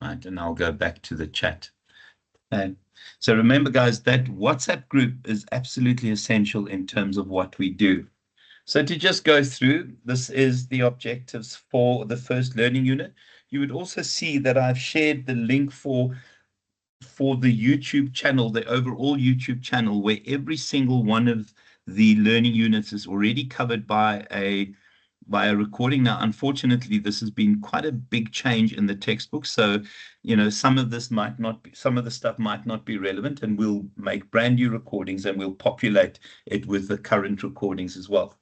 right? And I'll go back to the chat. Okay. So remember, guys, that WhatsApp group is absolutely essential in terms of what we do. So to just go through, this is the objectives for the first learning unit. You would also see that I've shared the link for the YouTube channel, the overall YouTube channel, where every single one of the learning units is already covered by a recording. Now, unfortunately, this has been quite a big change in the textbook. So, some of this might not be, some of the stuff might not be relevant, and we'll make brand new recordings and we'll populate it with the current recordings as well.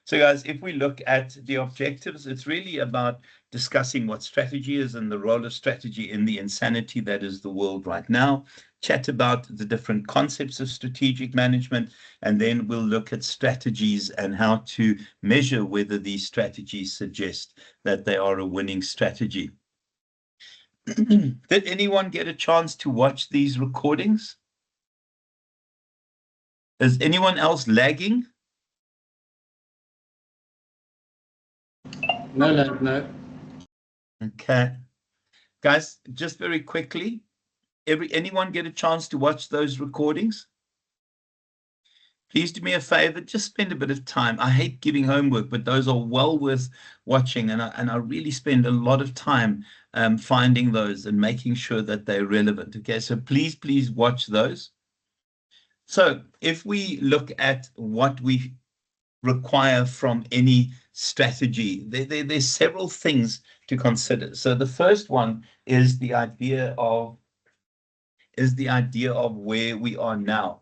So guys, if we look at the objectives, it's really about discussing what strategy is and the role of strategy in the insanity that is the world right now, chat about the different concepts of strategic management, and then we'll look at strategies and how to measure whether these strategies suggest that they are a winning strategy. Did anyone get a chance to watch these recordings? Is anyone else lagging? No. Okay. Guys, just very quickly, anyone get a chance to watch those recordings? Please do me a favor, just spend a bit of time. I hate giving homework, but those are well worth watching, and I really spend a lot of time finding those and making sure that they're relevant. Okay, so please watch those. So if we look at what we require from any strategy, there's several things to consider. So the first one is the idea of where we are now.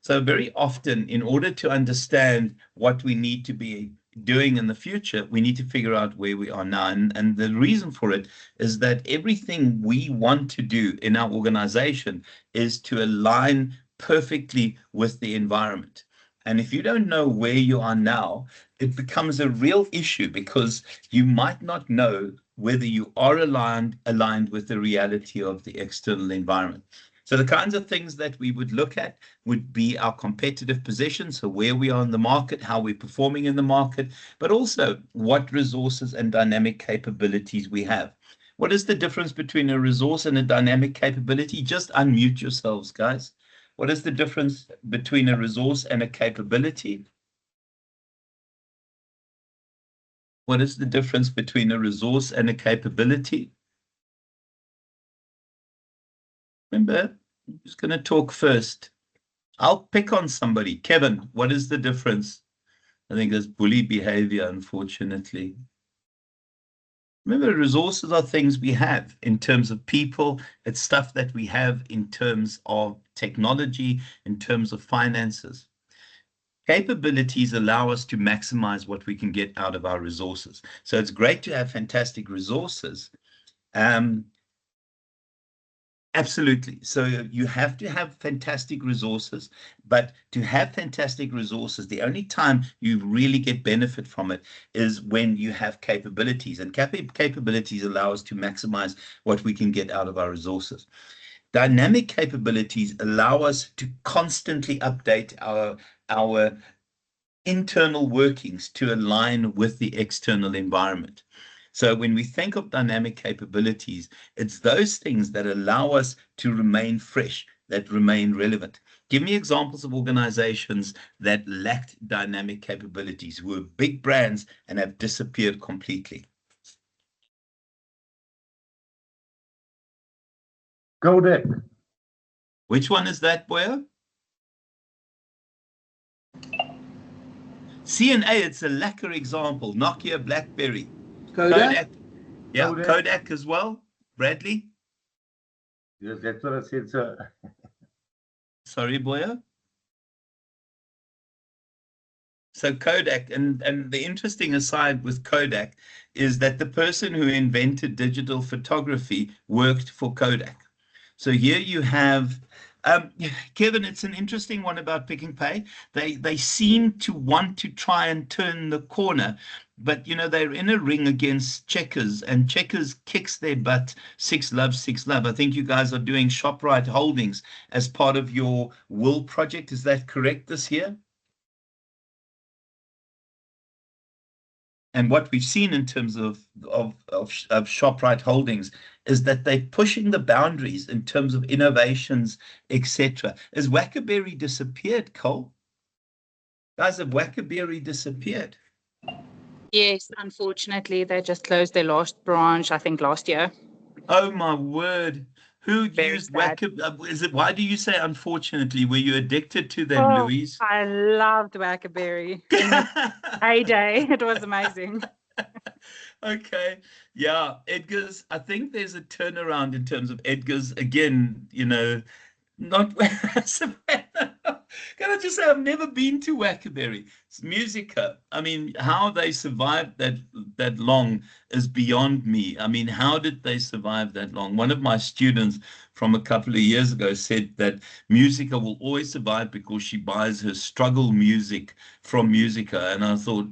So very often, in order to understand what we need to be doing in the future, we need to figure out where we are now. And the reason for it is that everything we want to do in our organization is to align perfectly with the environment. And if you don't know where you are now, it becomes a real issue, because you might not know whether you are aligned with the reality of the external environment. So the kinds of things that we would look at would be our competitive position, so where we are in the market, how we're performing in the market, but also what resources and dynamic capabilities we have. What is the difference between a resource and a dynamic capability? Just unmute yourselves, guys. What is the difference between a resource and a capability? What is the difference between a resource and a capability? Remember, I'm just going to talk first. I'll pick on somebody. Kevin, what is the difference? I think there's bully behavior, unfortunately. Remember, resources are things we have in terms of people. It's stuff that we have in terms of technology, in terms of finances. Capabilities allow us to maximize what we can get out of our resources. So it's great to have fantastic resources. Absolutely. So you have to have fantastic resources, but to have fantastic resources, the only time you really get benefit from it is when you have capabilities, and capabilities allow us to maximize what we can get out of our resources. Dynamic capabilities allow us to constantly update our internal workings to align with the external environment. So when we think of dynamic capabilities, it's those things that allow us to remain fresh, that remain relevant. Give me examples of organizations that lacked dynamic capabilities, who were big brands and have disappeared completely. Kodak. Which one is that, Boya? C&A, it's a lacquer example. Nokia, BlackBerry. Kodak? Yeah, Kodak as well. Bradley? Yes, that's what I said, sir. Sorry, Boya? So Kodak, and the interesting aside with Kodak is that the person who invented digital photography worked for Kodak. So here you have, Kevin, it's an interesting one about Pick n Pay. They seem to want to try and turn the corner, but they're in a ring against Checkers, and Checkers kicks their butt. 6Love, 6Love. I think you guys are doing ShopRite Holdings as part of your Will project. Is that correct this year? And what we've seen in terms of ShopRite Holdings is that they're pushing the boundaries in terms of innovations, etc. Has Wackerberry disappeared, Cole? Guys, have Wackerberry disappeared? Yes, unfortunately, they just closed their last branch, I think, last year. Oh my word. Who Very used sad. Wackerberry? Is it, why do you say unfortunately? Were you addicted to them, Oh, Louise? I loved Wackerberry in its heyday. It was amazing. Okay. Yeah, Edgar's, I think there's a turnaround in terms of Edgar's. Again, you know, not Savannah. Can I just say I've never been to Wackerberry. It's Musica. I mean, how they survived that long is beyond me. I mean, how did they survive that long? One of my students from a couple of years ago said that Musica will always survive because she buys her struggle music from Musica. And I thought,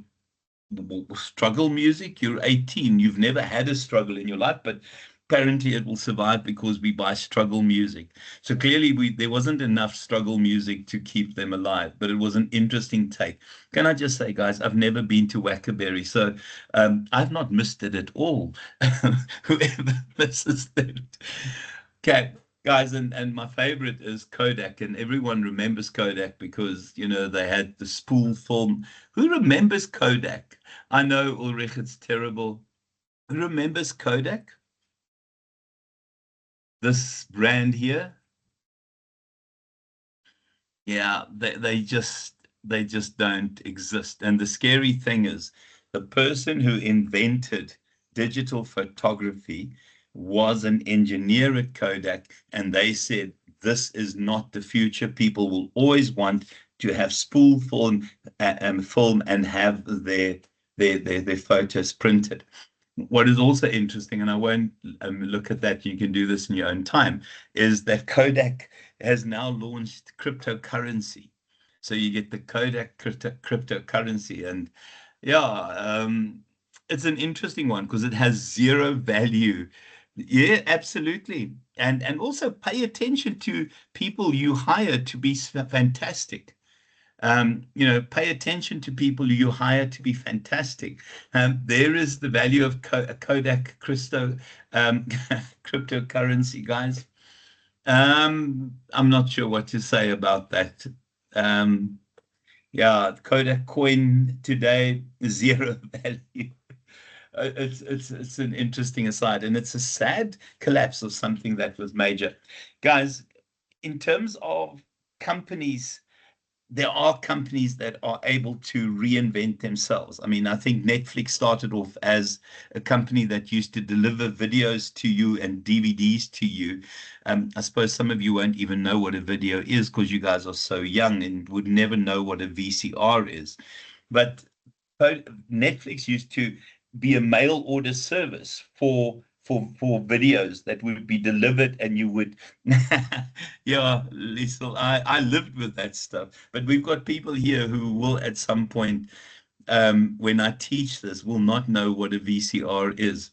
struggle music? You're 18. You've never had a struggle in your life, but apparently it will survive because we buy struggle music. So clearly there wasn't enough struggle music to keep them alive, but it was an interesting take. Can I just say, guys, I've never been to Wackerberry, so I've not missed it at all. Whoever misses it. Okay. Guys, and my favorite is Kodak, and everyone remembers Kodak because, you know, they had the spool film. Who remembers Kodak? I know, Ulrich, it's terrible. Who remembers Kodak? This brand here? Yeah, they just don't exist. And the scary thing is the person who invented digital photography was an engineer at Kodak, and they said this is not the future. People will always want to have spool film, film and have their photos printed. What is also interesting, and I won't look at that, you can do this in your own time, is that Kodak has now launched cryptocurrency. So you get the Kodak cryptocurrency. And yeah, it's an interesting one because it has zero value. Yeah, absolutely. And also pay attention to people you hire to be fantastic. You know, pay attention to people you hire to be fantastic. There is the value of Kodak cryptocurrency, guys. I'm not sure what to say about that. Yeah, Kodak coin today, zero value. It's an interesting aside, and it's a sad collapse of something that was major. Guys, in terms of companies, there are companies that are able to reinvent themselves. I mean, I think Netflix started off as a company that used to deliver videos to you and DVDs to you. I suppose some of you won't even know what a video is because you guys are so young and would never know what a VCR is. But Netflix used to be a mail order service for videos that would be delivered, and you would yeah, Liesel, I lived with that stuff. But we've got people here who will at some point, when I teach this, will not know what a VCR is.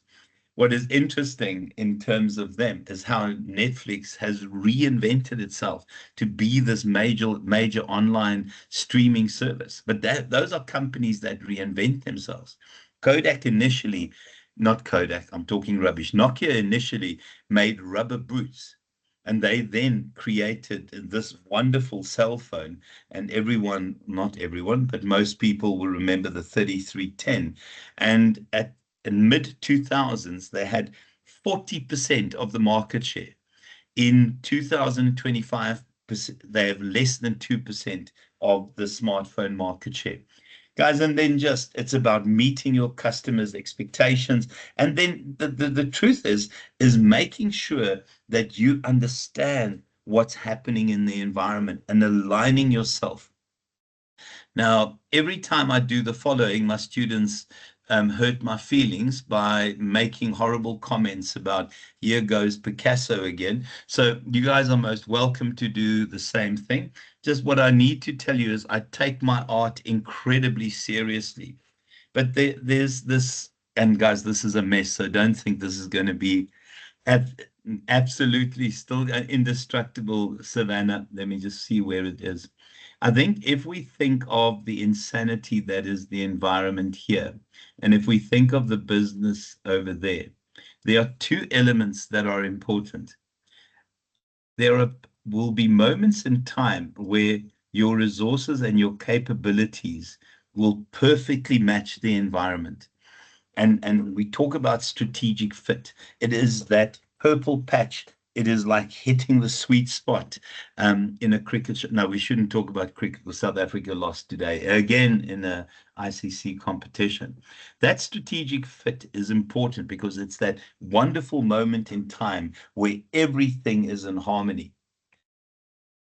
What is interesting in terms of them is how Netflix has reinvented itself to be this major online streaming service. But those are companies that reinvent themselves. Kodak initially, not Kodak, I'm talking rubbish. Nokia initially made rubber boots, and they then created this wonderful cell phone. And everyone, not everyone, but most people will remember the 3310. And in mid 2000s, they had 40% of the market share. In 2025, they have less than 2% of the smartphone market share. Guys, and then just it's about meeting your customers' expectations. And then the truth is making sure that you understand what's happening in the environment and aligning yourself. Now, every time I do the following, my students hurt my feelings by making horrible comments about here goes Picasso again. So you guys are most welcome to do the same thing. Just what I need to tell you is I take my art incredibly seriously. But there's this, and guys, this is a mess, so don't think this is going to be absolutely still indestructible, Savannah. Let me just see where it is. I think if we think of the insanity that is the environment here, and if we think of the business over there, there are two elements that are important. Will be moments in time where your resources and your capabilities will perfectly match the environment. And we talk about strategic fit. It is that purple patch. It is like hitting the sweet spot in a cricket. No, we shouldn't talk about cricket because South Africa lost today, again, in a ICC competition. That strategic fit is important because it's that wonderful moment in time where everything is in harmony.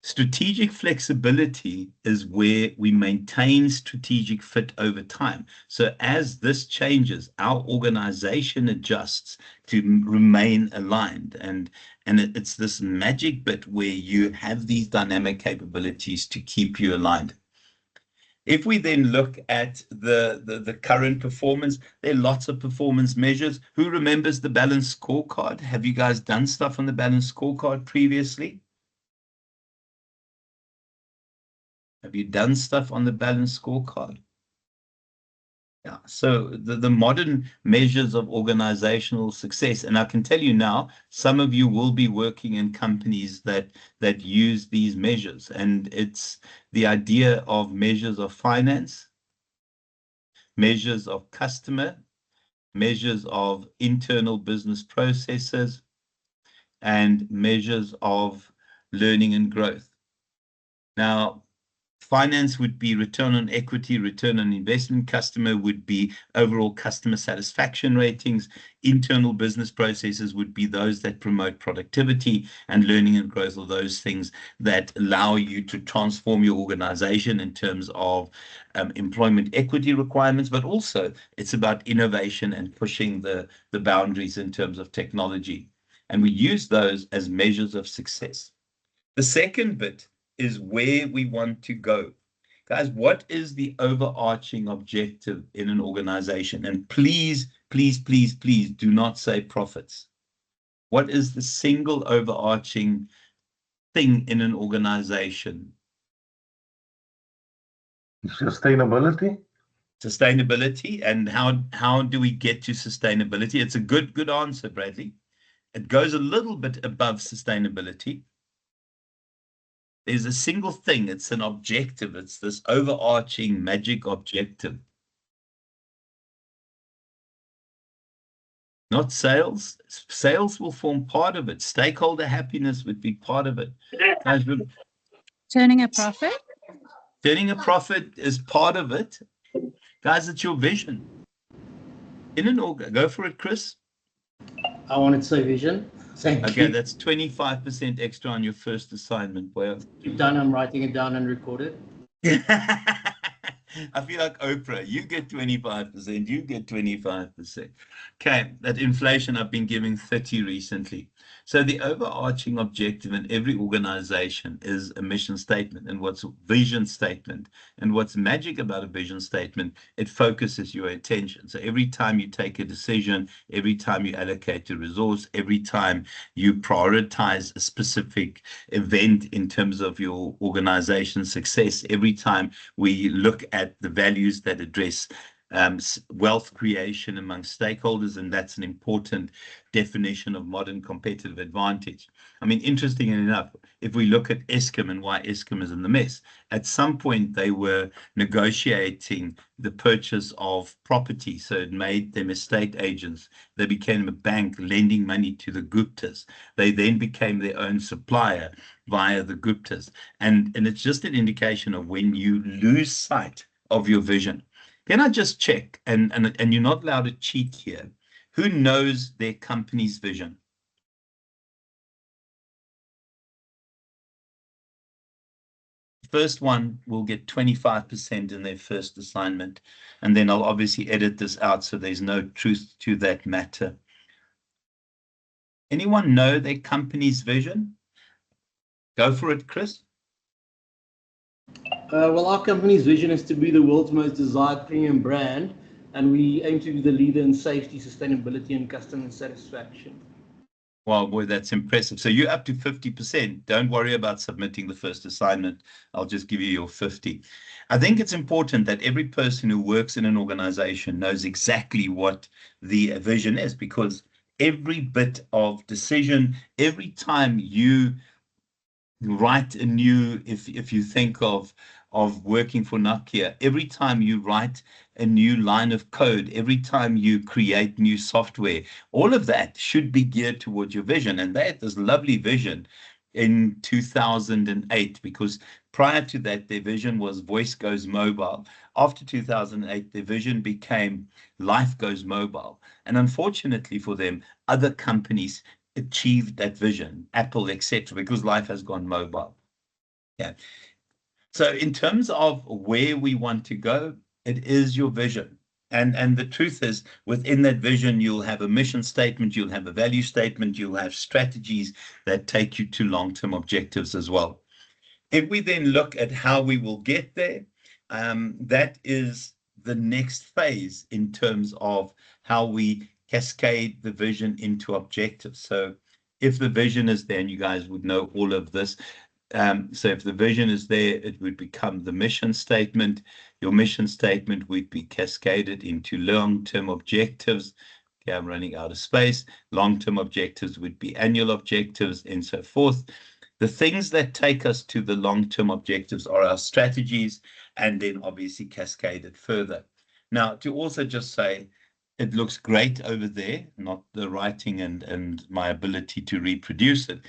Strategic flexibility is where we maintain strategic fit over time. So as this changes, our organization adjusts to remain aligned. And it's this magic bit where you have these dynamic capabilities to keep you aligned. If we then look at the current performance, there are lots of performance measures. Who remembers the balanced scorecard? Have you guys done stuff on the balanced scorecard previously? Have you done stuff on the balanced scorecard? Yeah, so the modern measures of organizational success, and I can tell you now, some of you will be working in companies that use these measures, and it's the idea of measures of finance, measures of customer, measures of internal business processes, and measures of learning and growth. Now, finance would be return on equity, return on investment. Customer would be overall customer satisfaction ratings. Internal business processes would be those that promote productivity, and learning and growth are those things that allow you to transform your organization in terms of employment equity requirements, but also it's about innovation and pushing the boundaries in terms of technology. And we use those as measures of success. The second bit is where we want to go. Guys, what is the overarching objective in an organization? And please, please, please, please do not say profits. What is the single overarching thing in an organization? Sustainability. Sustainability. And how do we get to sustainability? It's a good answer, Bradley. It goes a little bit above sustainability. There's a single thing. It's an objective. It's this overarching magic objective. Not sales. Sales will form part of it. Stakeholder happiness would be part of it. Guys, Turning a profit? turning a profit is part of it. Guys, it's your vision. Go for it, Chris. I wanted to say vision. Thank you. Okay, that's 25% extra on your first assignment. Well, You've done. I'm writing it down and record it. I feel like Oprah. You get 25%, you get 25%. Okay, that inflation, I've been giving 30 recently. So the overarching objective in every organization is a mission statement, and what's a vision statement. And what's magic about a vision statement, it focuses your attention. So every time you take a decision, every time you allocate a resource, every time you prioritize a specific event in terms of your organization's success, every time we look at the values that address wealth creation among stakeholders, and that's an important definition of modern competitive advantage. I mean, interesting enough, if we look at Eskom and why Eskom is in the mess, at some point they were negotiating the purchase of property, so it made them estate agents. They became a bank lending money to the Guptas. They then became their own supplier via the Guptas. And it's just an indication of when you lose sight of your vision. Can I just check, and you're not allowed to cheat here, who knows their company's vision? First one will get 25% in their first assignment, and then I'll obviously edit this out so there's no truth to that matter. Anyone know their company's vision? Go for it, Chris. Well, our company's vision is to be the world's most desired premium brand, and we aim to be the leader in safety, sustainability, and customer satisfaction. Wow, boy, that's impressive. So you're up to 50%. Don't worry about submitting the first assignment. I'll just give you your 50. I think it's important that every person who works in an organization knows exactly what the vision is, because every bit of decision, every time you write a new, if you think of working for Nokia, every time you write a new line of code, every time you create new software, all of that should be geared towards your vision. And they had this lovely vision in 2008, because prior to that, their vision was voice goes mobile. After 2008, their vision became life goes mobile. And unfortunately for them, other companies achieved that vision, Apple, etc., because life has gone mobile. Yeah. So in terms of where we want to go, it is your vision. And the truth is, within that vision, you'll have a mission statement, you'll have a value statement, you'll have strategies that take you to long-term objectives as well. If we then look at how we will get there, that is the next phase in terms of how we cascade the vision into objectives. So if the vision is there, and you guys would know all of this, so if the vision is there, it would become the mission statement. Your mission statement would be cascaded into long-term objectives. Okay, I'm running out of space. Long-term objectives would be annual objectives and so forth. The things that take us to the long-term objectives are our strategies, and then obviously cascaded further. Now, to also just say, it looks great over there, not the writing and my ability to reproduce it,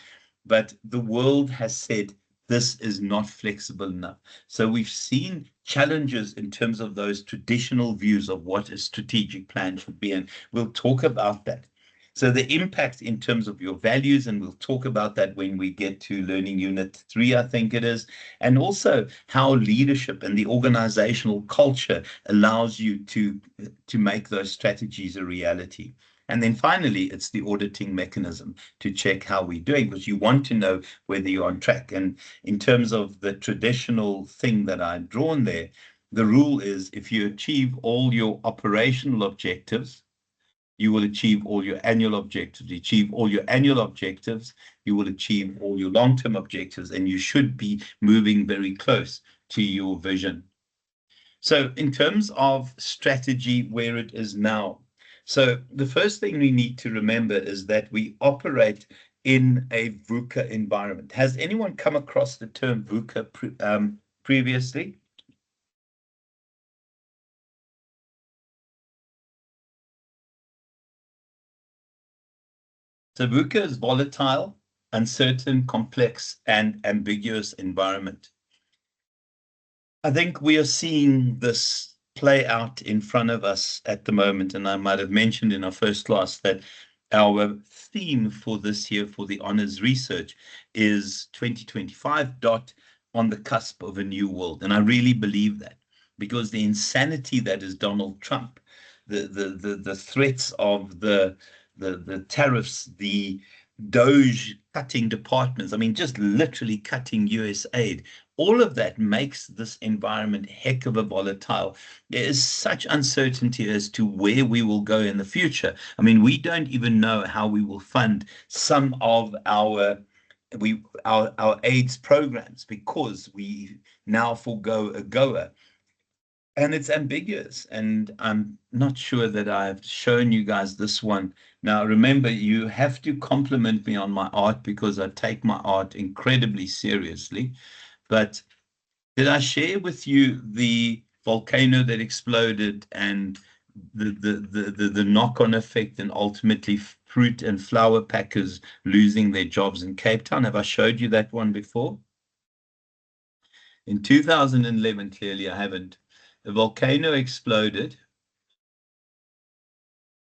but the world has said this is not flexible enough. So we've seen challenges in terms of those traditional views of what a strategic plan should be, and we'll talk about that. So the impact in terms of your values, and we'll talk about that when we get to Learning Unit 3, I think it is, and also how leadership and the organizational culture allows you to make those strategies a reality. And then finally, it's the auditing mechanism to check how we're doing, because you want to know whether you're on track. And in terms of the traditional thing that I've drawn there, the rule is if you achieve all your operational objectives, you will achieve all your annual objectives. Achieve all your annual objectives, you will achieve all your long-term objectives, and you should be moving very close to your vision. So in terms of strategy, where it is now, so the first thing we need to remember is that we operate in a VUCA environment. Has anyone come across the term VUCA previously? So VUCA is volatile, uncertain, complex, and ambiguous environment. I think we are seeing this play out in front of us at the moment, and I might have mentioned in our first class that our theme for this year for the honors research is 2025 on the cusp of a new world. And I really believe that, because the insanity that is Donald Trump, the threats of the tariffs, the Doge cutting departments, I mean, just literally cutting US aid, all of that makes this environment heck of a volatile. There is such uncertainty as to where we will go in the future. I mean, we don't even know how we will fund some of our AIDS programs, because we now forego AGOA. And it's ambiguous, and I'm not sure that I've shown you guys this one. Now, remember, you have to compliment me on my art, because I take my art incredibly seriously. But did I share with you the volcano that exploded and the knock-on effect, and ultimately fruit and flower packers losing their jobs in Cape Town? Have I showed you that one before? In 2011, clearly I haven't. The volcano exploded.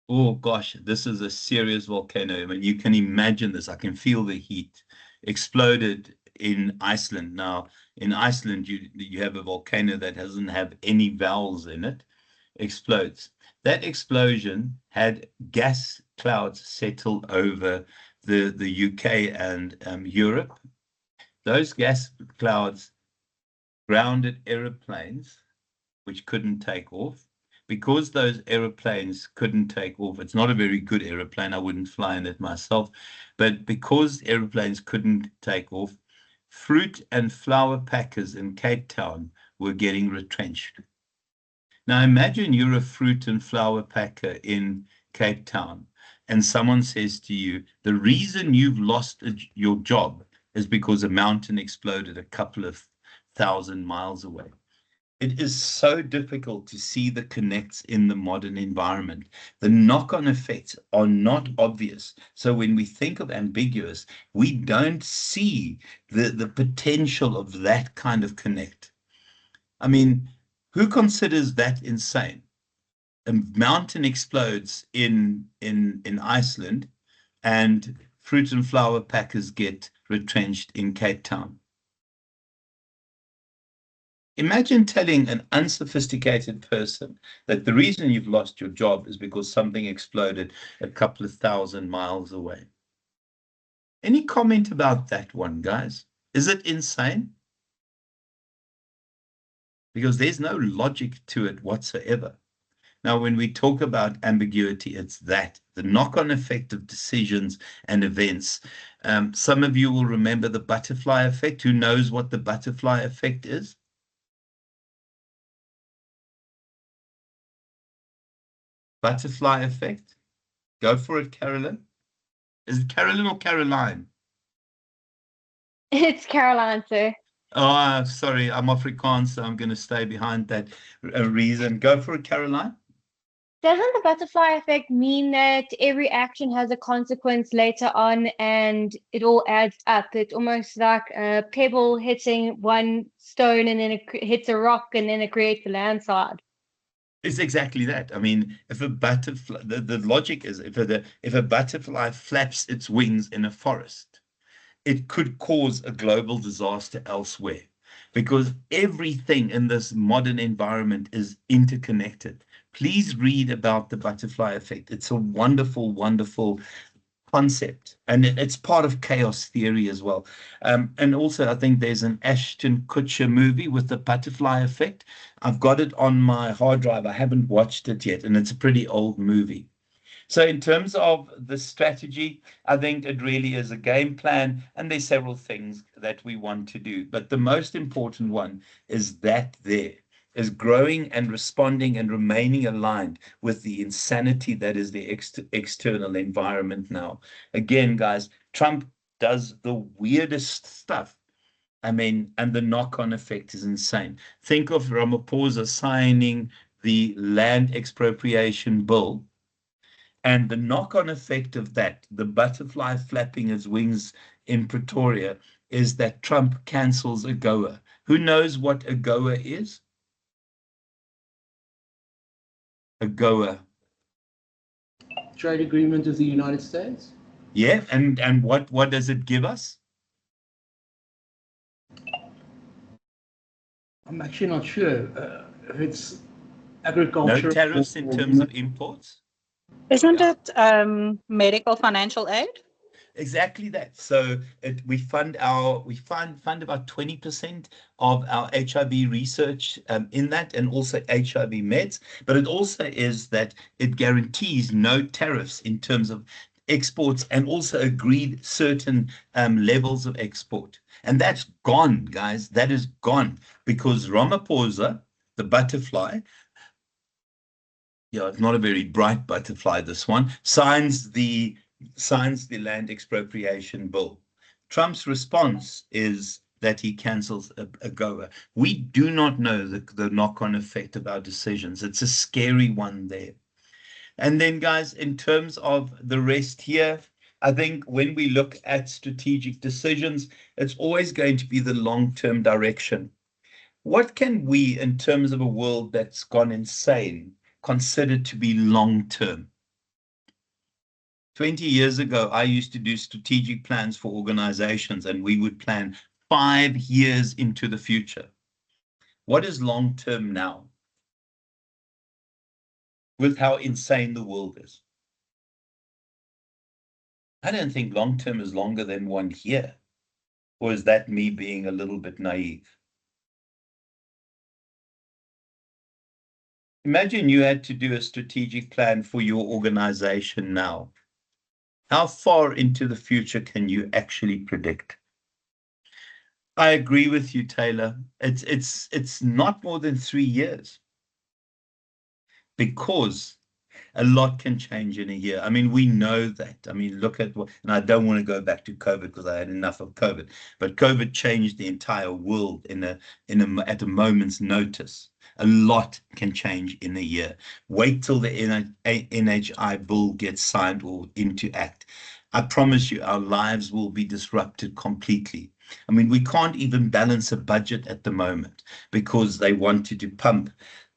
Oh gosh, this is a serious volcano. I mean, you can imagine this. I can feel the heat. Exploded in Iceland. Now, in Iceland, you have a volcano that doesn't have any valves in it. Explodes. That explosion had gas clouds settle over the UK and Europe. Those gas clouds grounded aeroplanes, which couldn't take off. because those aeroplanes couldn't take off. It's not a very good aeroplane. I wouldn't fly in it myself. But because aeroplanes couldn't take off, fruit and flower packers in Cape Town were getting retrenched. Now imagine you're a fruit and flower packer in Cape Town, and someone says to you, the reason you've lost your job is because a mountain exploded a couple of 1,000 miles away. It is so difficult to see the connects in the modern environment. The knock-on effects are not obvious. So when we think of ambiguous, we don't see the potential of that kind of connect. I mean, who considers that insane? A mountain explodes in Iceland and fruit and flower packers get retrenched in Cape Town. Imagine telling an unsophisticated person that the reason you've lost your job is because something exploded a couple of 1,000 miles away. Any comment about that one, guys? Is it insane? Because there's no logic to it whatsoever. Now, when we talk about ambiguity, it's that, the knock-on effect of decisions and events. Some of you will remember the butterfly effect. Who knows what the butterfly effect is? Butterfly effect. Go for it, Carolyn. Is it Carolyn or Caroline? It's Caroline, sir. Oh, sorry, I'm Afrikaans, so I'm going to stay behind that reason. Go for it, Caroline. Doesn't the butterfly effect mean that every action has a consequence later on and it all adds up? It's almost like a pebble hitting one stone and then it hits a rock and then it creates a landslide. It's exactly that. I mean, if a butterfly, the logic is if a butterfly flaps its wings in a forest, it could cause a global disaster elsewhere, because everything in this modern environment is interconnected. Please read about the butterfly effect. It's a wonderful, wonderful concept, and it's part of chaos theory as well. And also, I think there's an Ashton Kutcher movie with the butterfly effect. I've got it on my hard drive. I haven't watched it yet, and it's a pretty old movie. So in terms of the strategy, I think it really is a game plan, and there's several things that we want to do. But the most important one is that there is growing and responding and remaining aligned with the insanity that is the external environment now. Again, guys, Trump does the weirdest stuff. I mean, and the knock-on effect is insane. Think of Ramaphosa signing the land expropriation bill, and the knock-on effect of that, the butterfly flapping its wings in Pretoria, is that Trump cancels AGOA. Who knows what AGOA is? AGOA. Trade agreement with the United States? Yeah, and what does it give us? I'm actually not sure if it's agriculture. No tariffs in terms of imports? Isn't it medical financial aid? Exactly that. So we fund about 20% of our HIV research in that, and also HIV meds. But it also is that it guarantees no tariffs in terms of exports, and also agreed certain levels of export. And that's gone, guys. That is gone because Ramaphosa, the butterfly, it's not a very bright butterfly, this one, signs the land expropriation bill. Trump's response is that he cancels AGOA. We do not know the knock-on effect of our decisions. It's a scary one there. And then, guys, in terms of the rest here, I think when we look at strategic decisions, it's always going to be the long-term direction. What can we, in terms of a world that's gone insane, consider to be long-term? 20 years ago, I used to do strategic plans for organizations, and we would plan 5 years into the future. What is long-term now? With how insane the world is. I don't think long-term is longer than 1 year. Or is that me being a little bit naive? Imagine you had to do a strategic plan for your organization now. How far into the future can you actually predict? I agree with you, Taylor. It's not more than 3 years, because a lot can change in a year. I mean, we know that. I mean, look at what, and I don't want to go back to COVID because I had enough of COVID, but COVID changed the entire world at a moment's notice. A lot can change in a year. Wait till the NHI bill gets signed or into act. I promise you, our lives will be disrupted completely. I mean, we can't even balance a budget at the moment because they wanted to pump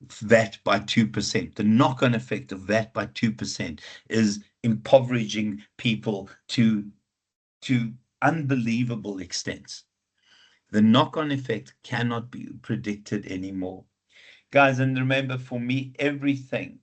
VAT by 2%. The knock-on effect of VAT by 2% is impoverishing people to unbelievable extents. The knock-on effect cannot be predicted anymore. Guys, and remember, for me, everything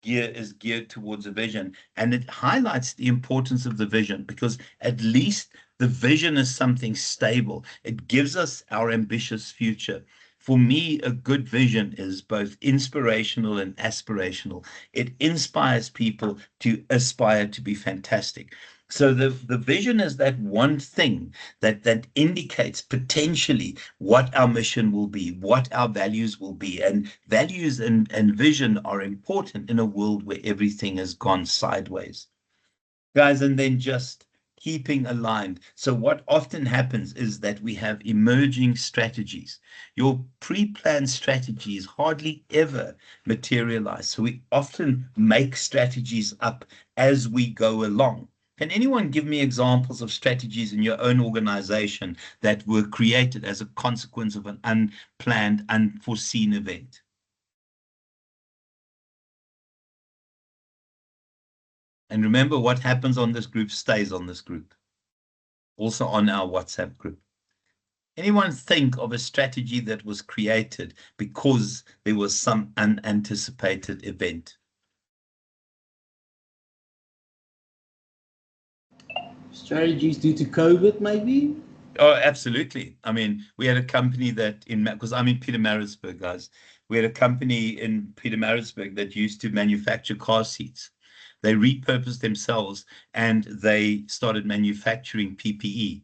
is geared towards a vision, and it highlights the importance of the vision, because at least the vision is something stable. It gives us our ambitious future. For me, a good vision is both inspirational and aspirational. It inspires people to aspire to be fantastic. So the vision is that one thing that indicates potentially what our mission will be, what our values will be. And values and vision are important in a world where everything has gone sideways. Guys, and then just keeping aligned. So what often happens is that we have emerging strategies. Your pre-planned strategies hardly ever materialize. So we often make strategies up as we go along. Can anyone give me examples of strategies in your own organization that were created as a consequence of an unplanned, unforeseen event? And remember, what happens on this group stays on this group, also on our WhatsApp group. Anyone think of a strategy that was created because there was some unanticipated event? Strategies due to COVID, maybe? Oh, absolutely. I mean, we had a company that because I'm in Pietermaritzburg, guys. We had a company in Pietermaritzburg that used to manufacture car seats. They repurposed themselves and they started manufacturing PPE,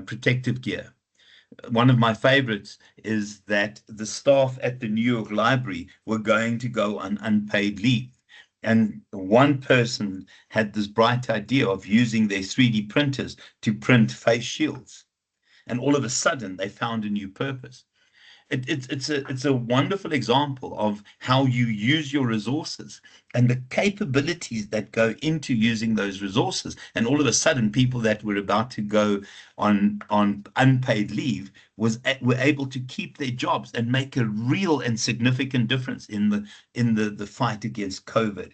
protective gear. One of my favorites is that the staff at the New York Library were going to go on unpaid leave. And one person had this bright idea of using their 3D printers to print face shields. And all of a sudden, they found a new purpose. It's a wonderful example of how you use your resources and the capabilities that go into using those resources. And all of a sudden, people that were about to go on unpaid leave were able to keep their jobs and make a real and significant difference in the fight against COVID.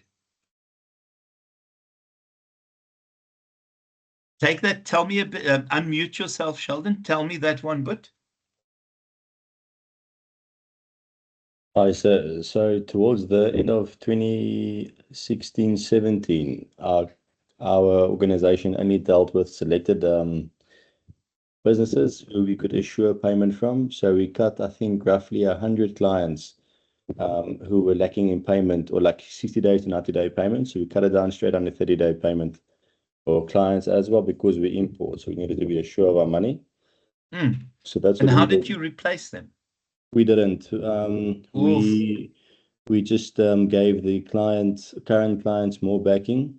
Take that. Tell me a bit. Unmute yourself, Sheldon. Tell me that one bit. Hi, so towards the end of 2016-17, our organization only dealt with selected businesses who we could issue a payment from. So we cut, I think, roughly 100 clients who were lacking in payment, or like 60 days to 90-day payment. So we cut it down straight on a 30-day payment for clients as well, because we import, so we needed to be assured of our money. So that's And what how did you replace them? We didn't. We just gave the current clients more backing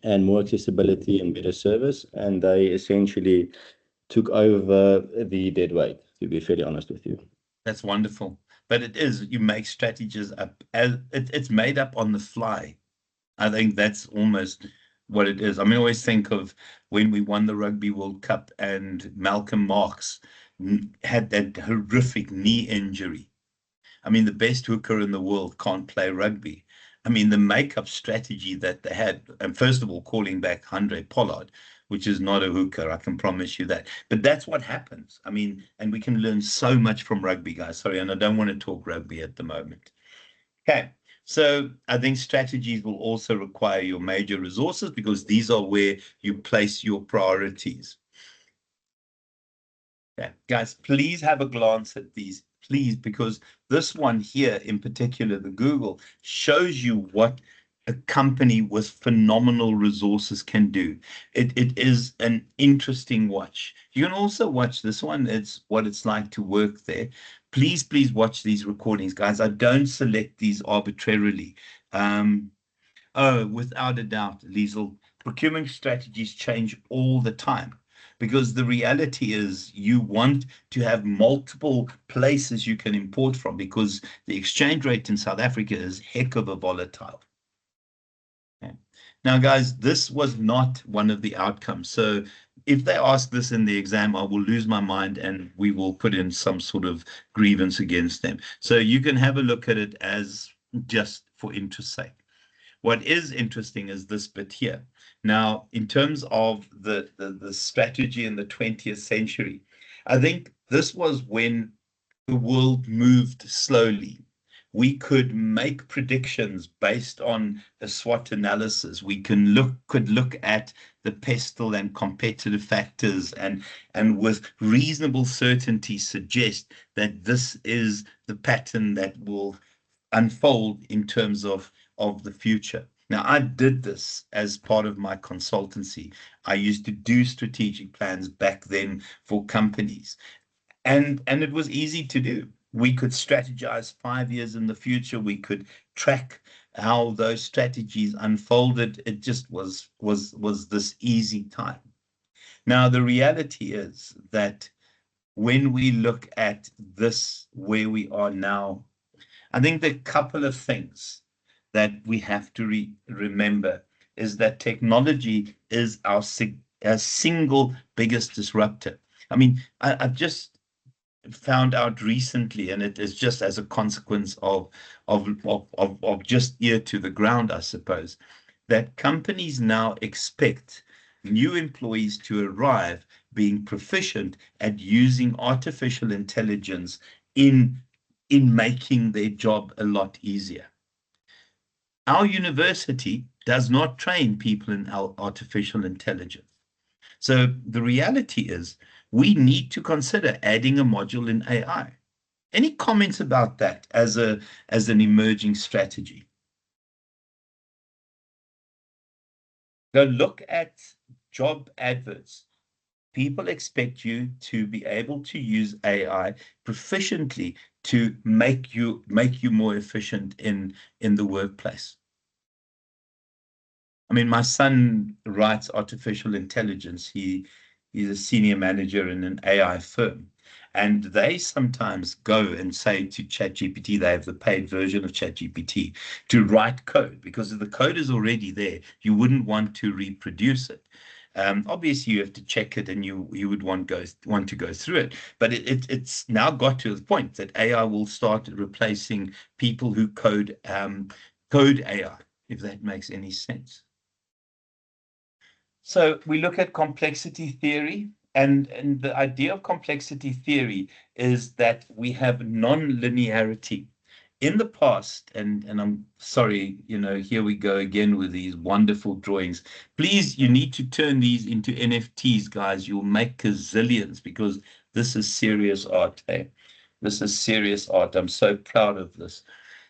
and more accessibility and better service, and they essentially took over the dead weight, to be fairly honest with you. That's wonderful. But you make strategies up, it's made up on the fly. I think that's almost what it is. I mean, I always think of when we won the Rugby World Cup and Malcolm Marx had that horrific knee injury. I mean, the best hooker in the world can't play rugby. I mean, the makeup strategy that they had, and first of all, calling back Andre Pollard, which is not a hooker, I can promise you that. But that's what happens. I mean, and we can learn so much from rugby, guys. Sorry, and I don't want to talk rugby at the moment. Okay, so I think strategies will also require your major resources, because these are where you place your priorities. Okay, guys, please have a glance at these. please, because this one here in particular, the Google, shows you what a company with phenomenal resources can do. It is an interesting watch. You can also watch this one. It's what it's like to work there. Please, please watch these recordings, guys. I don't select these arbitrarily. Oh, without a doubt, Liesel, procurement strategies change all the time, because the reality is you want to have multiple places you can import from, because the exchange rate in South Africa is heck of a volatile. Okay. Now, guys, this was not one of the outcomes. So if they ask this in the exam, I will lose my mind and we will put in some sort of grievance against them. So you can have a look at it as just for interest's sake. What is interesting is this bit here. Now, in terms of the strategy in the 20th century, I think this was when the world moved slowly. We could make predictions based on a SWOT analysis. We could look at the pestle and competitive factors and with reasonable certainty suggest that this is the pattern that will unfold in terms of the future. Now, I did this as part of my consultancy. I used to do strategic plans back then for companies, and it was easy to do. We could strategize 5 years in the future. We could track how those strategies unfolded. It just was this easy time. Now, the reality is that when we look at this, where we are now, I think the couple of things that we have to remember is that technology is our single biggest disruptor. I mean, I've just found out recently, and it is just as a consequence of just ear to the ground, I suppose, that companies now expect new employees to arrive being proficient at using artificial intelligence in making their job a lot easier. Our university does not train people in artificial intelligence. So the reality is we need to consider adding a module in AI. Any comments about that as an emerging strategy? Go look at job adverts. People expect you to be able to use AI proficiently to make you more efficient in the workplace. I mean, my son writes artificial intelligence. He's a senior manager in an AI firm, and they sometimes go and say to ChatGPT, they have the paid version of ChatGPT, to write code, because if the code is already there, you wouldn't want to reproduce it. Obviously, you have to check it, and you would want to go through it. But it's now got to the point that AI will start replacing people who code AI, if that makes any sense. So we look at complexity theory, and the idea of complexity theory is that we have non-linearity. In the past, and I'm sorry, here we go again with these wonderful drawings. Please, you need to turn these into NFTs, guys. You'll make gazillions, because this is serious art. Eh? This is serious art. I'm so proud of this.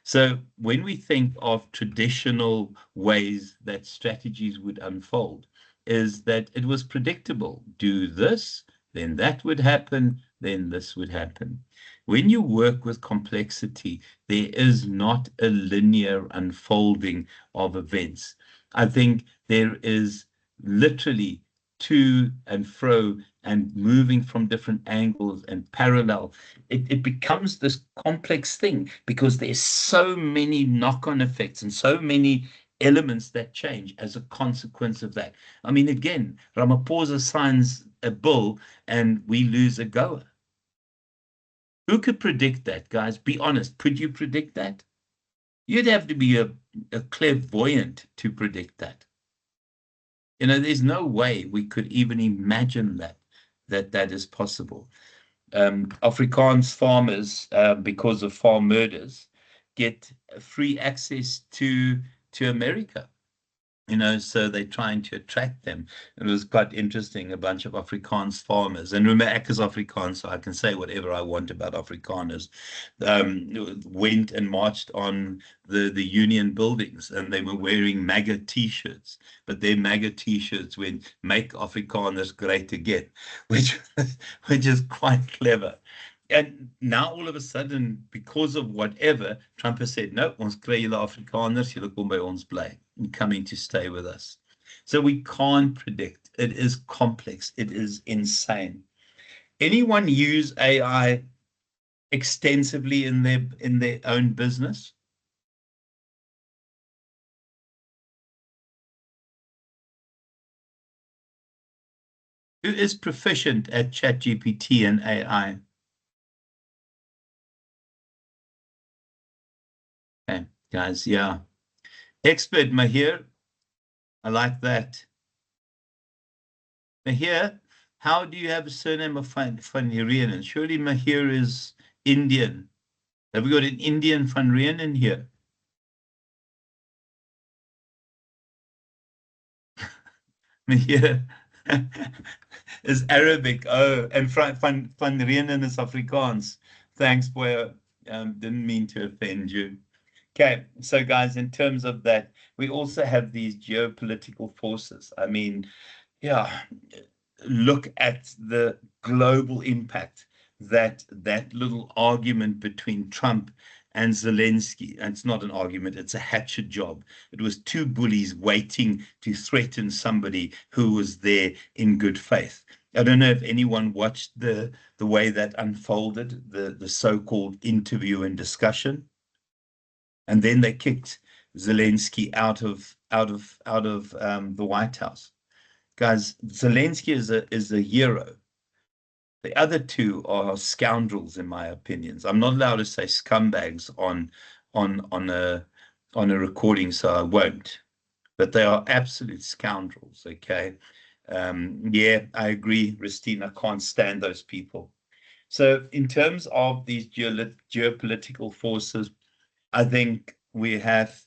So when we think of traditional ways that strategies would unfold, is that it was predictable. Do this, then that would happen, then this would happen. When you work with complexity, there is not a linear unfolding of events. I think there is literally to and fro and moving from different angles and parallel. It becomes this complex thing, because there's so many knock-on effects and so many elements that change as a consequence of that. I mean, again, Ramaphosa signs a bill and we lose a goer. Who could predict that, guys? Be honest. Could you predict that? You'd have to be a clairvoyant to predict that. There's no way we could even imagine that is possible. Afrikaans farmers, because of farm murders, get free access to America. You know, so they're trying to attract them. It was quite interesting, a bunch of Afrikaans farmers. And remember, ek is Afrikaans, so I can say whatever I want about Afrikaners. Went and marched on the union buildings, and they were wearing MAGA T-shirts. But their MAGA T-shirts went, "Make Afrikaners great again," which is quite clever. And now all of a sudden, because of whatever, Trump has said, no, ons kry julle Afrikaners, julle kom by ons bly, and coming to stay with us. So we can't predict. It is complex. It is insane. Anyone use AI extensively in their own business? Who is proficient at ChatGPT and AI? Okay, guys, yeah. Expert Mahir, I like that. Mahir, how do you have a surname of Van Rienen? Surely Mahir is Indian. Have we got an Indian Van Rienen here? Mahir is Arabic. Oh, and Van Rienen is Afrikaans. Thanks, boy. Didn't mean to offend you. Okay, so guys, in terms of that, we also have these geopolitical forces. I mean, yeah, look at the global impact that little argument between Trump and Zelensky. And it's not an argument, it's a hatchet job. It was two bullies waiting to threaten somebody who was there in good faith. I don't know if anyone watched the way that unfolded, the so-called interview and discussion. And then they kicked Zelensky out of the White House. Guys, Zelensky is a hero. The other two are scoundrels, in my opinions. I'm not allowed to say scumbags on a recording, so I won't. But they are absolute scoundrels. Okay. Yeah, I agree, Christine. I can't stand those people. So, in terms of these geopolitical forces, I think we have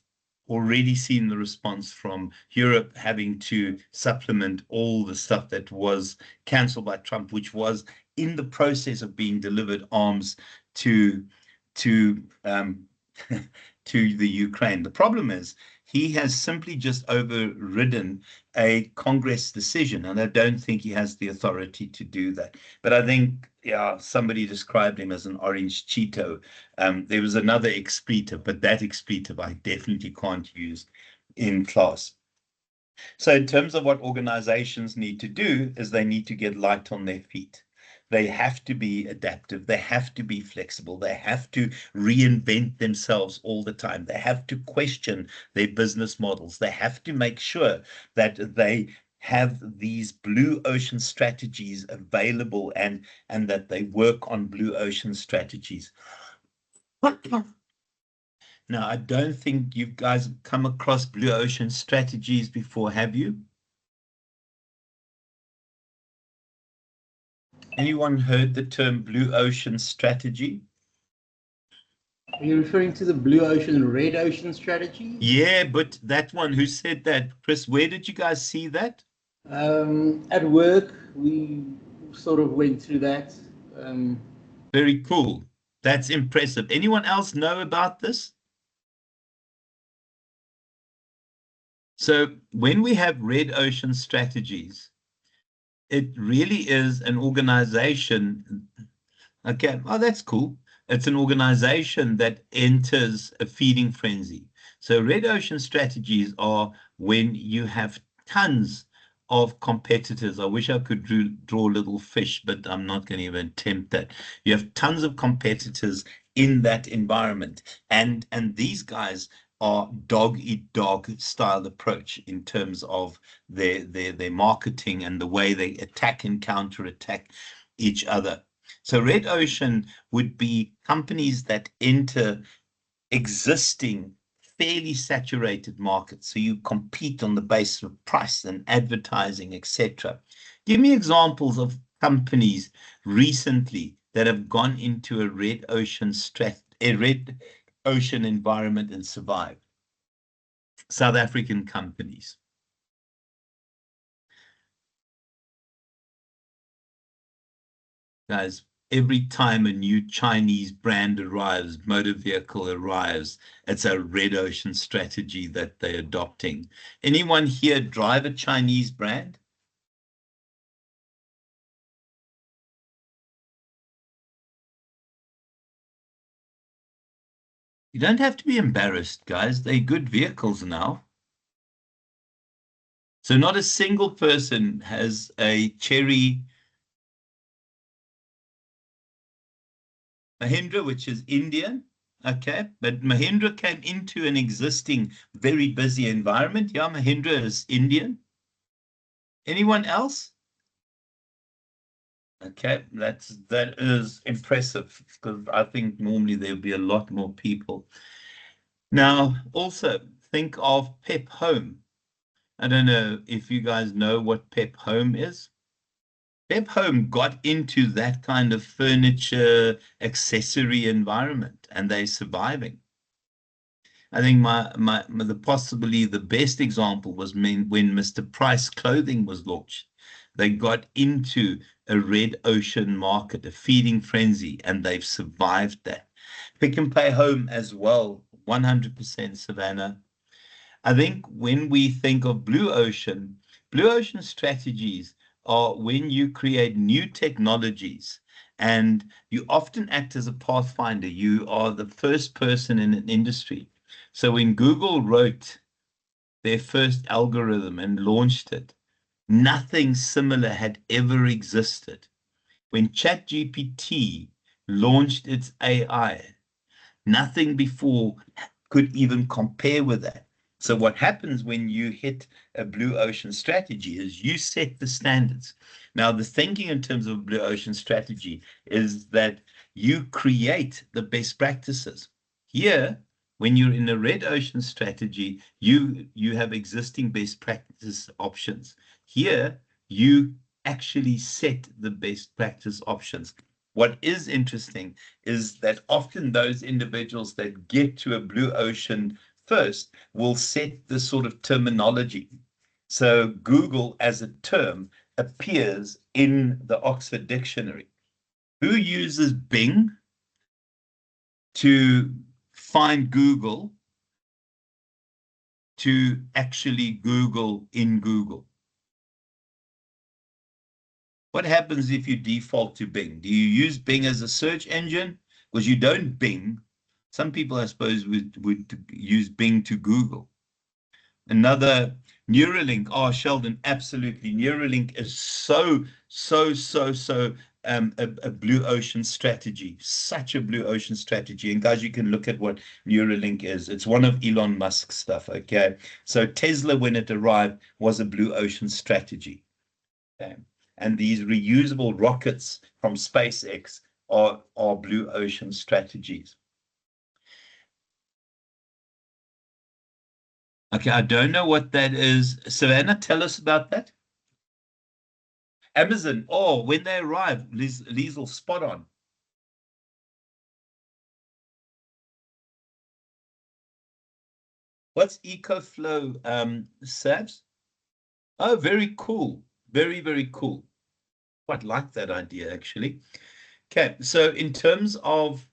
already seen the response from Europe having to supplement all the stuff that was cancelled by Trump, which was in the process of being delivered arms to to the Ukraine. The problem is he has simply just overridden a Congress decision, and I don't think he has the authority to do that. But I think, yeah, somebody described him as an orange Cheeto. There was another expletive, but that expletive I definitely can't use in class. So in terms of what organizations need to do is they need to get light on their feet. They have to be adaptive. They have to be flexible. They have to reinvent themselves all the time. They have to question their business models. They have to make sure that they have these blue ocean strategies available and that they work on blue ocean strategies. Now, I don't think you guys have come across blue ocean strategies before, have you? Anyone heard the term blue ocean strategy? Are you referring to the blue ocean and red ocean strategy? Yeah, but that one, who said that? Chris, where did you guys see that? At work, we sort of went through that. Very cool. That's impressive. Anyone else know about this? So when we have red ocean strategies, it really is an organization. Okay, oh, that's cool. It's an organization that enters a feeding frenzy. So red ocean strategies are when you have tons of competitors. I wish I could draw little fish, but I'm not going to even attempt that. You have tons of competitors in that environment. And these guys are dog-eat-dog style approach in terms of their marketing and the way they attack and counterattack each other. So red ocean would be companies that enter existing fairly saturated markets. So you compete on the basis of price and advertising, etc. Give me examples of companies recently that have gone into a red ocean environment and survived. South African companies. Guys, every time a new Chinese brand arrives, motor vehicle arrives, it's a red ocean strategy that they're adopting. Anyone here drive a Chinese brand? You don't have to be embarrassed, guys. They're good vehicles now. So not a single person has a Cherry Mahindra, which is Indian. Okay, but Mahindra came into an existing very busy environment. Yeah, Mahindra is Indian. Anyone else? Okay, that is impressive, because I think normally there'll be a lot more people. Now, also think of Pep Home. I don't know if you guys know what Pep Home is. Pep Home got into that kind of furniture accessory environment, and they're surviving. I think possibly the best example was when Mr. Price clothing was launched. They got into a red ocean market, a feeding frenzy, and they've survived that. Pick and Pay Home as well, 100% Savannah. I think when we think of blue ocean strategies are when you create new technologies, and you often act as a pathfinder. You are the first person in an industry. So when Google wrote their first algorithm and launched it, nothing similar had ever existed. When ChatGPT launched its AI, nothing before could even compare with that. So what happens when you hit a blue ocean strategy is you set the standards. Now, the thinking in terms of blue ocean strategy is that you create the best practices. Here, when you're in a red ocean strategy, you have existing best practice options. Here, you actually set the best practice options. What is interesting is that often those individuals that get to a blue ocean first will set the sort of terminology. So Google as a term appears in the Oxford Dictionary. Who uses Bing to find Google to actually Google in Google? What happens if you default to Bing? Do you use Bing as a search engine? Because you don't Bing. Some people, I suppose, would use Bing to Google. Another, Neuralink. Oh, Sheldon, absolutely. Neuralink is so a blue ocean strategy, such a blue ocean strategy. And guys, you can look at what Neuralink is. It's one of Elon Musk's stuff. Okay, so Tesla, when it arrived, was a blue ocean strategy. Okay. And these reusable rockets from SpaceX are blue ocean strategies. Okay, I don't know what that is. Savannah, tell us about that. Amazon, oh, when they arrive, Liesl, spot on. What's EcoFlow, Savs? Oh, very cool. Very, very cool. Quite like that idea, actually. Okay, so in terms of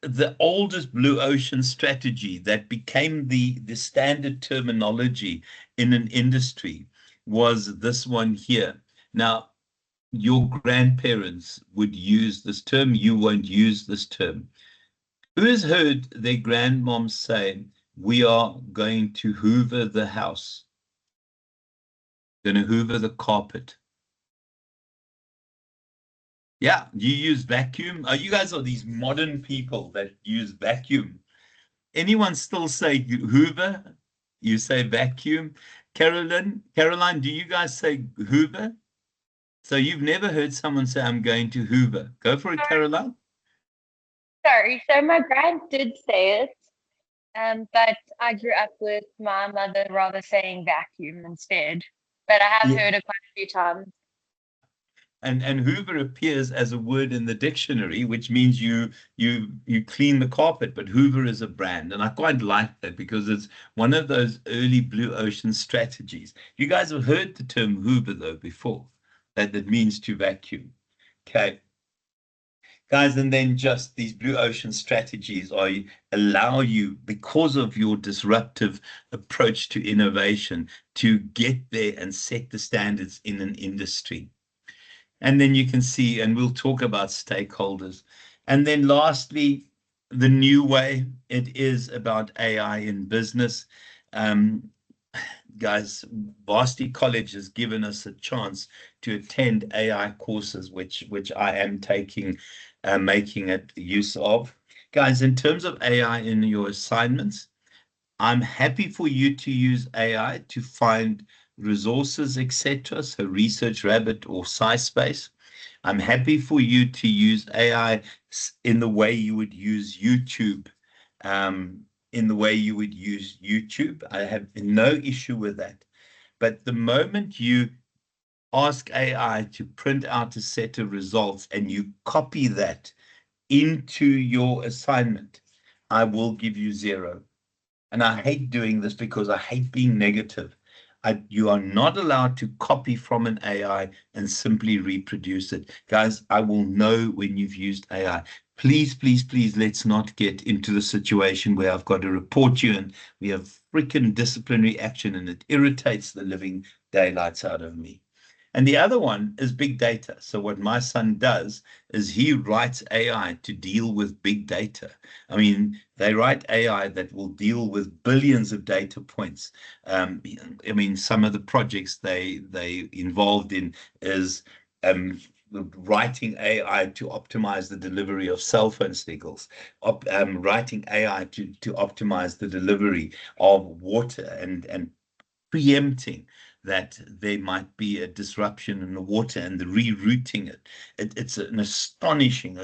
the oldest blue ocean strategy that became the standard terminology in an industry was this one here. Now, your grandparents would use this term, you won't use this term. Who has heard their grandmoms say, we are going to hoover the house, going to hoover the carpet? Yeah, you use vacuum. You guys are these modern people that use vacuum. Anyone still say hoover? You say vacuum. Caroline, do you guys say hoover? So you've never heard someone say, I'm going to hoover. Go for it, Caroline. Sorry, so my grand did say it, but I grew up with my mother rather saying vacuum instead. But I have heard it quite a few times. And hoover appears as a word in the dictionary, which means you clean the carpet, but Hoover is a brand. And I quite like that because it's one of those early blue ocean strategies. You guys have heard the term hoover though before, that it means to vacuum. Okay. Guys, and then just these blue ocean strategies allow you, because of your disruptive approach to innovation, to get there and set the standards in an industry. And then you can see, and we'll talk about stakeholders. And then lastly, the new way, it is about AI in business. Guys, Varsity College has given us a chance to attend AI courses, which I am taking, making it use of. Guys, in terms of AI in your assignments, I'm happy for you to use AI to find resources, etc. So Research Rabbit or SciSpace. I'm happy for you to use AI in the way you would use YouTube. I have no issue with that. But the moment you ask AI to print out a set of results and you copy that into your assignment, I will give you 0. And I hate doing this because I hate being negative. You are not allowed to copy from an AI and simply reproduce it. Guys, I will know when you've used AI. Please, please, please, let's not get into the situation where I've got to report you and we have freaking disciplinary action and it irritates the living daylights out of me. And the other one is big data. So what my son does is he writes AI to deal with big data. I mean, they write AI that will deal with billions of data points. I mean, some of the projects they involved in is writing AI to optimize the delivery of cell phone signals, writing AI to optimize the delivery of water and preempting that there might be a disruption in the water and the rerouting it. It's an astonishing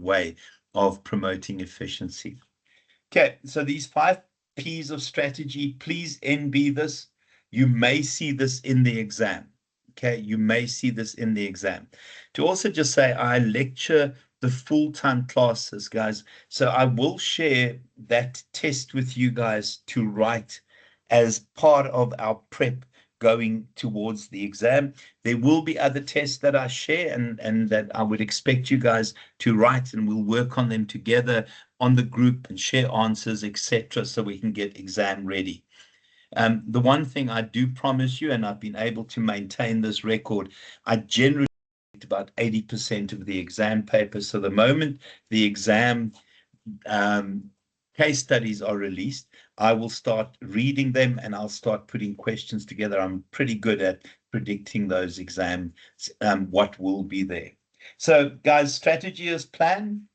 way of promoting efficiency. Okay, so these 5 P's of strategy, please NB this. You may see this in the exam. Okay, you may see this in the exam. To also just say, I lecture the full-time classes, guys. So I will share that test with you guys to write as part of our prep going towards the exam. There will be other tests that I share and that I would expect you guys to write, and we'll work on them together on the group and share answers, etc., so we can get exam ready. The one thing I do promise you, and I've been able to maintain this record, I generally get about 80% of the exam papers. So the moment the exam case studies are released, I will start reading them and I'll start putting questions together. I'm pretty good at predicting those exams, what will be there. So guys, strategy is plan,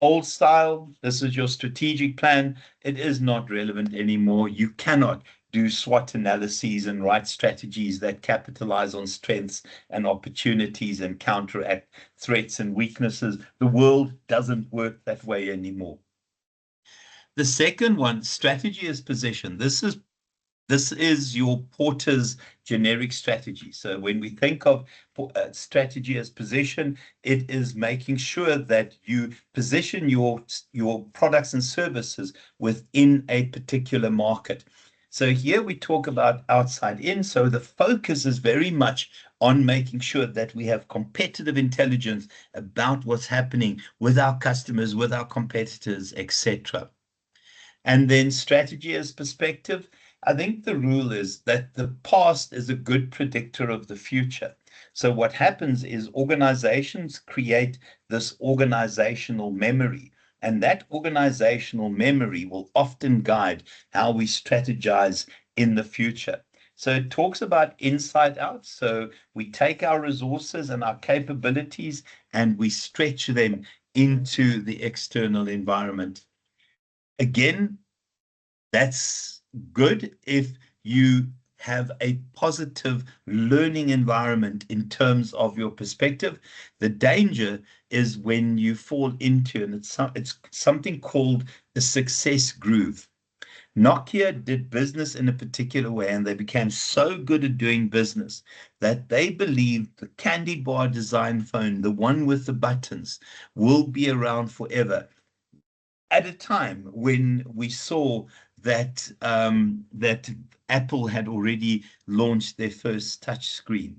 old style. This is your strategic plan. It is not relevant anymore. You cannot do SWOT analyses and write strategies that capitalize on strengths and opportunities and counteract threats and weaknesses. The world doesn't work that way anymore. The second one, strategy as position. This is your Porter's generic strategy. So when we think of strategy as position, it is making sure that you position your products and services within a particular market. So here we talk about outside in. So the focus is very much on making sure that we have competitive intelligence about what's happening with our customers, with our competitors, etc. And then strategy as perspective. I think the rule is that the past is a good predictor of the future. So what happens is organizations create this organizational memory, and that organizational memory will often guide how we strategize in the future. So it talks about inside out. So we take our resources and our capabilities and we stretch them into the external environment. Again, that's good if you have a positive learning environment in terms of your perspective. The danger is when you fall into, and it's something called a success groove. Nokia did business in a particular way, and they became so good at doing business that they believed the candy bar design phone, the one with the buttons, will be around forever. At a time when we saw that that Apple had already launched their first touch screen.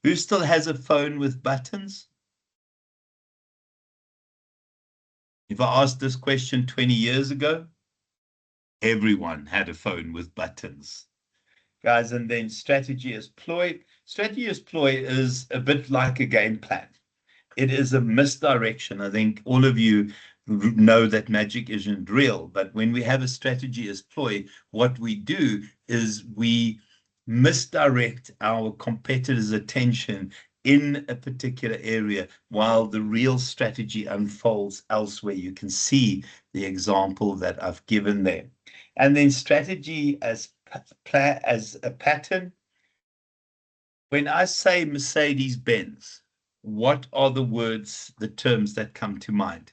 Who still has a phone with buttons? If I asked this question 20 years ago, everyone had a phone with buttons. Guys, and then strategy as ploy. Strategy as ploy is a bit like a game plan. It is a misdirection. I think all of you know that magic isn't real, but when we have a strategy as ploy, what we do is we misdirect our competitors' attention in a particular area while the real strategy unfolds elsewhere. You can see the example that I've given there. And then strategy as a pattern. When I say Mercedes-Benz, what are the words, the terms that come to mind?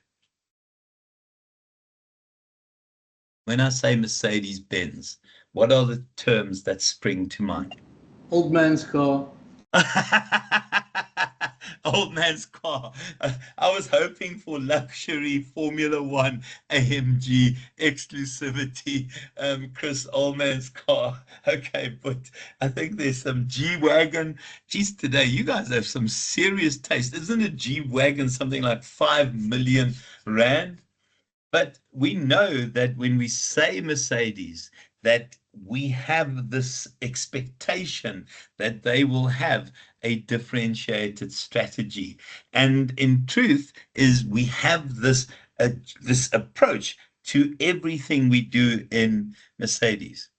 When I say Mercedes-Benz, what are the terms that spring to mind? Old man's car. Old man's car. I was hoping for luxury, Formula One, AMG, exclusivity, Chris, old man's car. Okay, but I think there's some G-Wagon. Geez, today you guys have some serious taste. Isn't a G-Wagon something like 5 million rand? But we know that when we say Mercedes, that we have this expectation that they will have a differentiated strategy. And in truth is we have this approach to everything we do in Mercedes.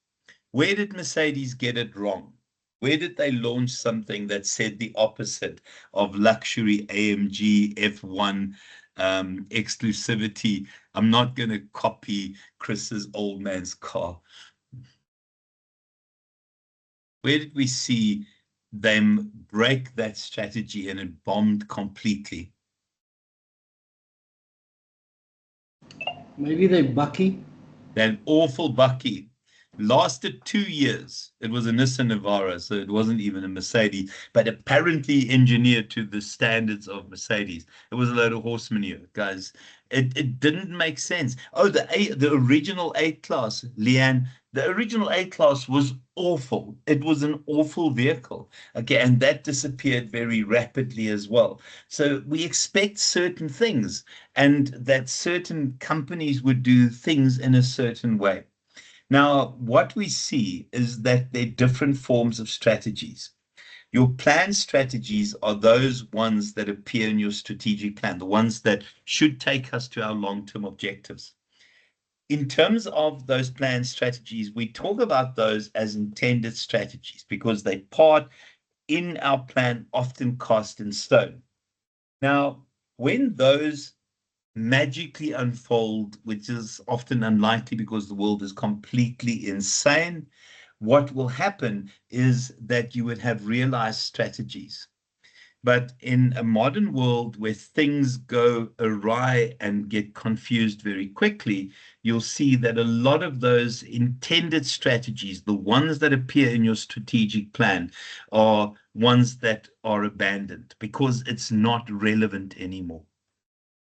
Where did Mercedes get it wrong? Where did they launch something that said the opposite of luxury AMG F1 exclusivity? I'm not going to copy Chris's old man's car. Where did we see them break that strategy and it bombed completely? Maybe they Bucky. That awful Bucky lasted 2 years. It was a Nissan Navara, so it wasn't even a Mercedes, but apparently engineered to the standards of Mercedes. It was a load of horse manure, guys. It didn't make sense. Oh, the original A-Class, Leanne, the original A-Class was awful. It was an awful vehicle. Okay, and that disappeared very rapidly as well. So we expect certain things, and that certain companies would do things in a certain way. Now, what we see is that there are different forms of strategies. Your plan strategies are those ones that appear in your strategic plan, the ones that should take us to our long-term objectives. In terms of those plan strategies, we talk about those as intended strategies because they part in our plan, often cast in stone. Now, when those magically unfold, which is often unlikely because the world is completely insane, what will happen is that you would have realized strategies. But in a modern world where things go awry and get confused very quickly, you'll see that a lot of those intended strategies, the ones that appear in your strategic plan, are ones that are abandoned because it's not relevant anymore.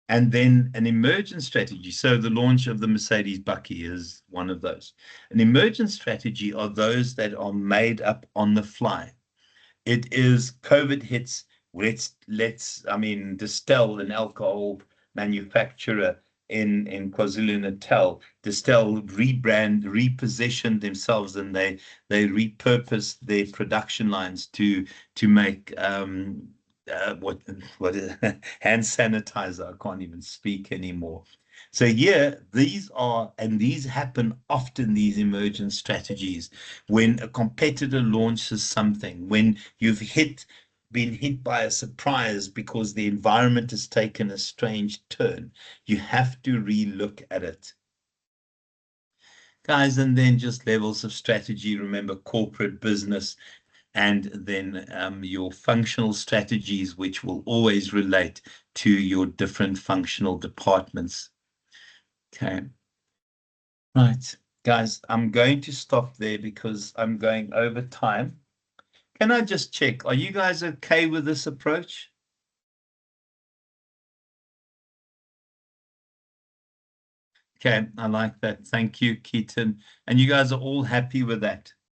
And then an emergent strategy. So the launch of the Mercedes Bucky is one of those. An emergent strategy are those that are made up on the fly. It is COVID hits. Let's Distell, an alcohol manufacturer in KwaZulu-Natal, Distell repositioned themselves, and they repurposed their production lines to make what hand sanitizer. I can't even speak anymore. So here, these happen often, these emergent strategies, when a competitor launches something, when you've been hit by a surprise because the environment has taken a strange turn. You have to relook at it. Guys, and then just levels of strategy. Remember, corporate, business, and then your functional strategies, which will always relate to your different functional departments. Okay. Right, guys, I'm going to stop there because I'm going over time. Can I just check, are you guys okay with this approach? Okay, I like that. Thank you, Keaton. And you guys are all happy with that?